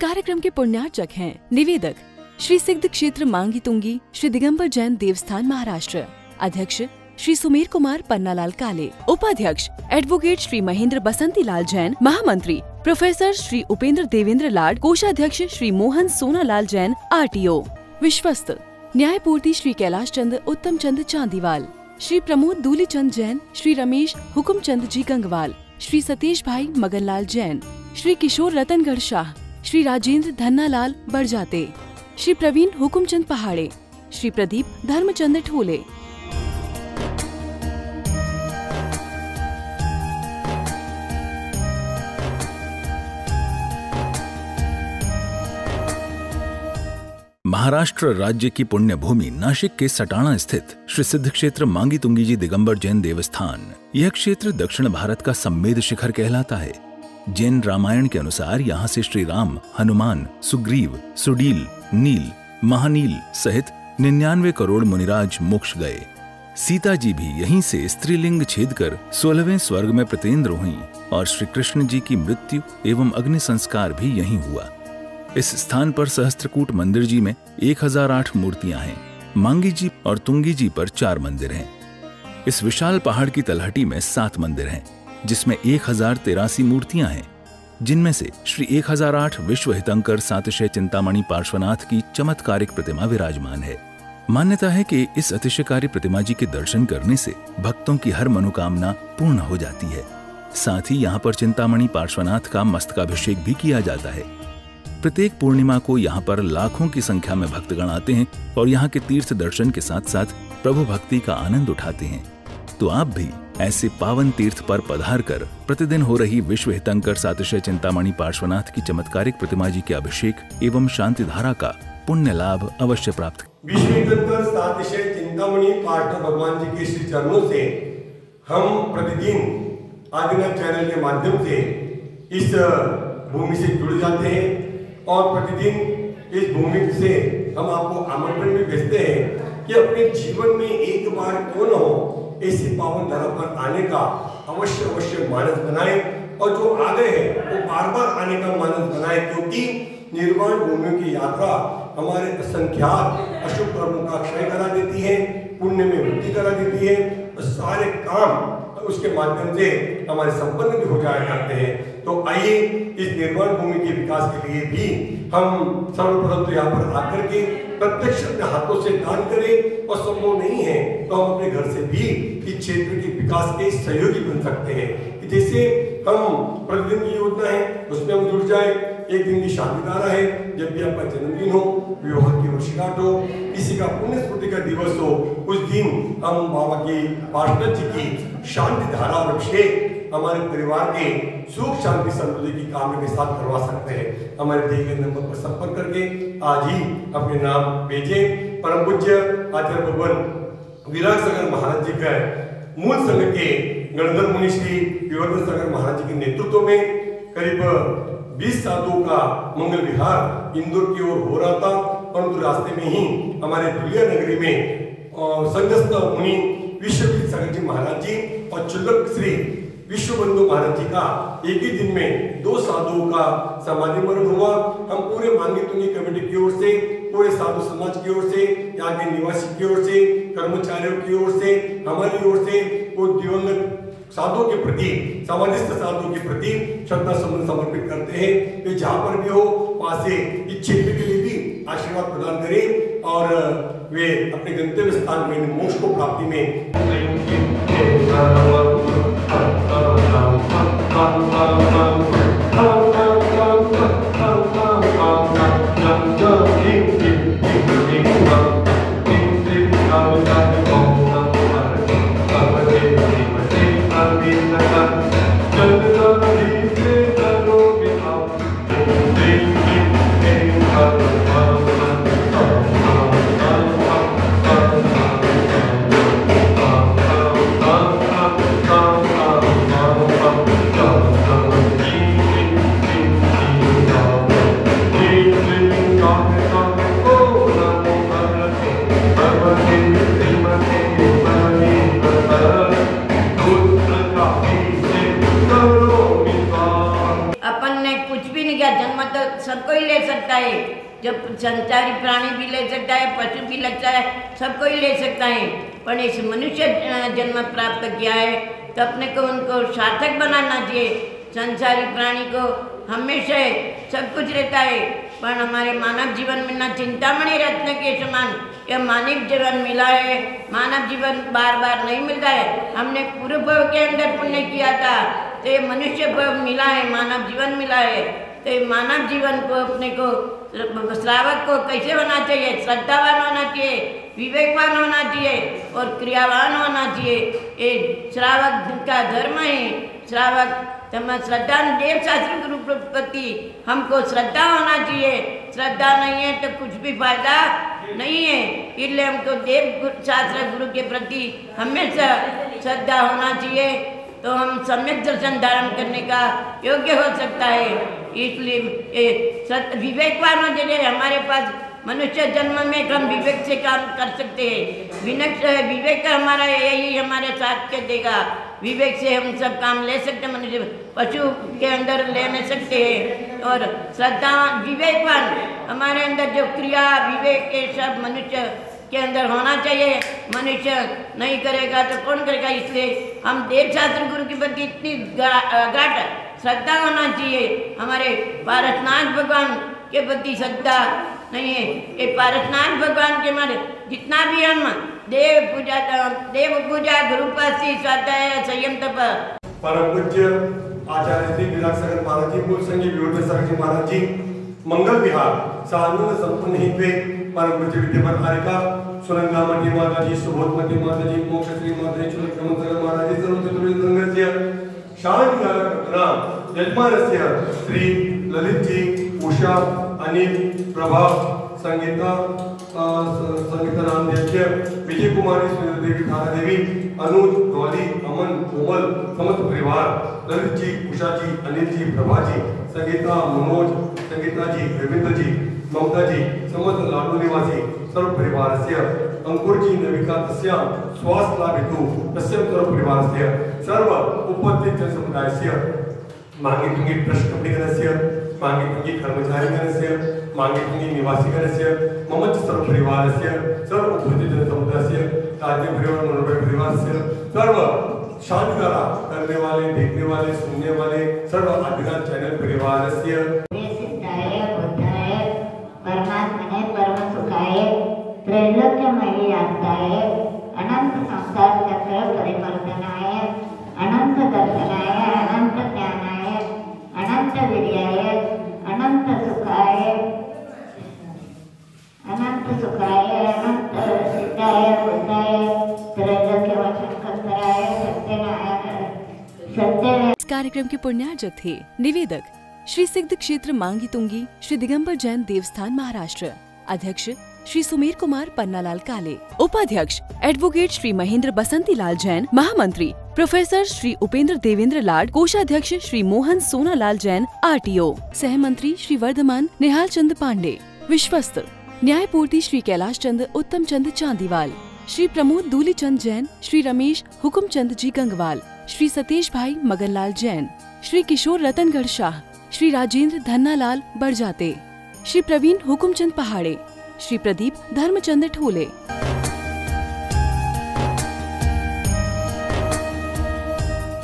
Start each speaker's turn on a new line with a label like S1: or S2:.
S1: कार्यक्रम के पुण्यार्चक हैं निवेदक श्री सिद्ध क्षेत्र मांगी तुंगी श्री दिगंबर जैन देवस्थान महाराष्ट्र, अध्यक्ष श्री सुमेर कुमार पन्नालाल काले, उपाध्यक्ष एडवोकेट श्री महेंद्र बसंती लाल जैन, महामंत्री प्रोफेसर श्री उपेंद्र देवेंद्र लाड, कोषाध्यक्ष श्री मोहन सोनालाल जैन RTO, विश्वस्त न्यायपूर्ति श्री कैलाश चंद उत्तम चंद चांदीवाल, श्री प्रमोद दूली चंद जैन, श्री रमेश हुकुम चंद जी गंगवाल, श्री सतीश भाई मगनलाल जैन, श्री किशोर रतनगढ़ शाह, श्री राजेंद्र धन्नालाल बरजाते, श्री प्रवीण हुकुमचंद पहाड़े, श्री प्रदीप धर्मचंद ठोले।
S2: महाराष्ट्र राज्य की पुण्य भूमि नाशिक के सटाणा स्थित श्री सिद्ध क्षेत्र मांगी तुंगी जी दिगंबर जैन देवस्थान, यह क्षेत्र दक्षिण भारत का सम्मेद शिखर कहलाता है। जैन रामायण के अनुसार यहाँ से श्री राम, हनुमान, सुग्रीव, सुडील, नील, महानील सहित 99 करोड़ मुनिराज मोक्ष गए। सीता जी भी यहीं से स्त्रीलिंग छेद कर 16वें स्वर्ग में प्रतिन्द्र हुई और श्री कृष्ण जी की मृत्यु एवं अग्नि संस्कार भी यहीं हुआ। इस स्थान पर सहस्त्रकूट मंदिर जी में 1008 मूर्तियां हैं। मांगी जी और तुंगी जी पर 4 मंदिर हैं। इस विशाल पहाड़ की तलहटी में 7 मंदिर हैं, जिसमें 1083 मूर्तियां हैं, जिनमें से श्री 1008 विश्व हितंकर सातिशय चिंतामणि पार्श्वनाथ की चमत्कारिक प्रतिमा विराजमान है। मान्यता है कि इस अतिशयकारी प्रतिमा जी के दर्शन करने से भक्तों की हर मनोकामना पूर्ण हो जाती है। साथ ही यहाँ पर चिंतामणि पार्श्वनाथ का मस्तकाभिषेक भी किया जाता है। प्रत्येक पूर्णिमा को यहाँ पर लाखों की संख्या में भक्तगण आते हैं और यहाँ के तीर्थ दर्शन के साथ साथ प्रभु भक्ति का आनंद उठाते हैं। तो आप भी ऐसे पावन तीर्थ पर पधार कर प्रतिदिन हो रही विश्व हितंकर सातिशय चिंतामणि पार्श्वनाथ की चमत्कारिक प्रतिमा जी के अभिषेक एवं शांति धारा का पुण्य लाभ अवश्य प्राप्त।
S3: विश्व हितंकर सातिशय चिंतामणि पार्श्व भगवान जी के श्री चरणों से हम प्रतिदिन आदिनाथ चैनल के माध्यम से इस भूमि से जुड़ जाते हैं और प्रतिदिन इस भूमि से हम आपको आमंत्रण भी भेजते हैं कि अपने जीवन में एक बार क्यों न हो ऐसी पावन धरा पर आने का अवश्य मानस बनाए और जो आ गए हैं वो बार बार आने का मानस बनाए, क्योंकि निर्वाण भूमियों की यात्रा हमारे असंख्यात अशुभ कर्मों का क्षय करा देती है, पुण्य में वृद्धि करा देती है और सारे काम उसके माध्यम से हमारे संपन्न भी हो जाया करते हैं। तो आइए इस निर्वाण भूमि के विकास के लिए भी हम सर्वप्रथम तो यहाँ पर आकर के प्रत्यक्ष अपने हाथों से दान करें और संभव नहीं है तो हम अपने घर से भी इस क्षेत्र के विकास के सहयोगी बन सकते हैं। जैसे हम प्रतिदिन की योजना है उसमें हम जुड़ जाए, एक दिन की शादी धारा है, जब भी आपका जन्मदिन हो, विवाह की वर्षगांठ हो, किसी का पुण्य स्मृति का दिवस हो, उस दिन हम बाबा की पार्षद जी की शांति धारा और अभिषेक हमारे परिवार के सुख शांति समृद्धि की कामना के साथ करवा सकते हैं। हमारे दिए गए नंबर पर संपर्क करके आज ही अपने नाम भेजें। परम पूज्य आचार्य भगवान विराट सागर महाराज जी का मूल संघ के गणधर मुनि श्री विवर्धन सागर महाराज जी के नेतृत्व में करीब 20 साधुओं का मंगल विहार इंदौर की ओर हो रहा था, परंतु रास्ते में ही हमारे दुलिया नगरी में संघस्थ मुनि विश्वजीत सागर जी महाराज जी और चुल्लक श्री विश्वबंधु महाराज जी का एक ही दिन में 2 साधुओं का समाधि मरण हुआ। हम पूरे मांगी तुंगी कमेटी की ओर से, पूरे साधु समाज की ओर से, यहाँ के निवासी की ओर से, कर्मचारियों की ओर से, हमारी ओर से वो दिवंगत साधुओं के प्रति, समाधिस्थ साधुओं के प्रति श्रद्धा सुमन समर्पित करते हैं। वे जहाँ पर भी हो वहाँ से इस क्षेत्र के लिए भी आशीर्वाद प्रदान करें और वे अपने गंतव्य स्थान में मोक्ष को प्राप्ति में
S4: सबको ही ले सकता है, जब संचारी प्राणी भी ले सकता है, पशु भी लगता है, सबको ही ले सकता है। पर इस मनुष्य जन्म प्राप्त किया है तो अपने को उनको सार्थक बनाना चाहिए। संसारी प्राणी को हमेशा सब कुछ रहता है, पर हमारे मानव जीवन में न चिंतामणि रत्न के समान यह मानव जीवन मिला है। मानव जीवन बार बार नहीं मिलता है। हमने पूर्व भव के अंदर पुण्य किया था तो ये मनुष्य भव मिला है, मानव जीवन मिला है। तो ये मानव जीवन को अपने को श्रावक को कैसे होना चाहिए? श्रद्धावान होना चाहिए, विवेकवान होना चाहिए और क्रियावान होना चाहिए। ये श्रावक का धर्म है। श्रावक श्रद्धा देव शास्त्र गुरु प्रति हमको श्रद्धा होना चाहिए। श्रद्धा नहीं है तो कुछ भी फायदा नहीं है। इसलिए हमको देव शास्त्र गुरु के प्रति हमेशा श्रद्धा होना चाहिए, तो हम सम्यक दर्शन धारण करने का योग्य हो सकता है। इसलिए विवेकवान हो जाए। हमारे पास मनुष्य जन्म में हम विवेक से काम कर सकते हैं। विवेक हमारा यही हमारे साथ के देगा। विवेक से हम सब काम ले सकते हैं। मनुष्य पशु के अंदर ले नहीं सकते हैं। और श्रद्धा विवेकवान हमारे अंदर जो क्रिया विवेक के सब मनुष्य के अंदर होना चाहिए। मनुष्य नहीं करेगा तो कौन करेगा? इसलिए हम देव शास्त्र गुरु के प्रति इतनी गाढ़ श्रद्धा होना चाहिए। हमारे पारसनाथ भगवान के प्रति श्रद्धा नहीं है। ये पारसनाथ भगवान के हमारे जितना भी हम देव पूजा गुरुपासी स्वाध्याय संयम तप
S3: परम पूज्य आचार्य श्री विराट सागर महाराज जी, मूल संघ विवर्त सागर जी महाराज जी, मंगल विहार सानंद संपन्न ही पे परम पूज्य विद्यमान हारिका सुरंगा मध्य माता जी, सुबोध मध्य माता जी, मोक्ष श्री माता जी, चुलक सागर महाराज जी, सर्व शांति यजमानस्य श्री ललित जी, उषा, अनिल, प्रभा, संगीता नामध्यक्ष, विजय कुमारी, सुंदर देवी, थाना देवी, अनुज, डॉली, अमन, कोमल, समस्त परिवार, ललित जी, उषा जी, अनिल जी, प्रभा जी, संगीता, मनोज, संगीता जी, रविंद्र जी, ममता जी, समस्त लाडू निवासी सर्व परिवारस्य, अंकुर जी, नविका तस्यां स्वास्थ्य लाभितु तस्यां सर्व परिवारस्य, सर्व उपस्थित जन समुदायस्य, मांगे तुंगी प्रश्नपतिगणस्य, मांगे तुंगी कर्मचारीगणस्य, मांगे तुंगी निवासीगणस्य, मम च सर्व परिवारस्य, सर्व उपस्थित जन समुदायस्य, राज्य परिवार मनोबल परिवारस्य, सर्व शांतिकारा करने वाले, देखने वाले, सुनने वाले सर्व आदिनाथ चैनल परिवारस्य
S5: परमात्मने परम सुखाय त्रैलोक्यमयी आत्ताय अनंत संसार चक्र परिवर्तनाय अनंत दर्शनाय अनंत ज्ञानाय अनंत वीर्याय अनंत सुखाय अनंत सिद्धाय बुद्धाय त्रैलोक्य वशंकराय सत्य।
S1: इस कार्यक्रम के पुण्यार्जक थे निवेदक श्री सिद्ध क्षेत्र मांगी तुंगी श्री दिगंबर जैन देवस्थान महाराष्ट्र, अध्यक्ष श्री सुमेर कुमार पन्नालाल काले, उपाध्यक्ष एडवोकेट श्री महेंद्र बसंती लाल जैन, महामंत्री प्रोफेसर श्री उपेंद्र देवेंद्र लाड, कोषाध्यक्ष श्री मोहन सोनालाल जैन RTO, सहमंत्री श्री वर्धमान निहाल चंद पांडे, विश्वस्त न्यायपूर्ति श्री कैलाश चंद उत्तम चंद चांदीवाल, श्री प्रमोद दूली चंद जैन, श्री रमेश हुकुम चंद जी गंगवाल, श्री सतीश भाई मगनलाल जैन, श्री किशोर रतनगढ़ शाह, श्री राजेंद्र धन्नालाल बड़जाते, श्री प्रवीण हुकुमचंद पहाड़े, श्री प्रदीप धर्मचंद ठोले।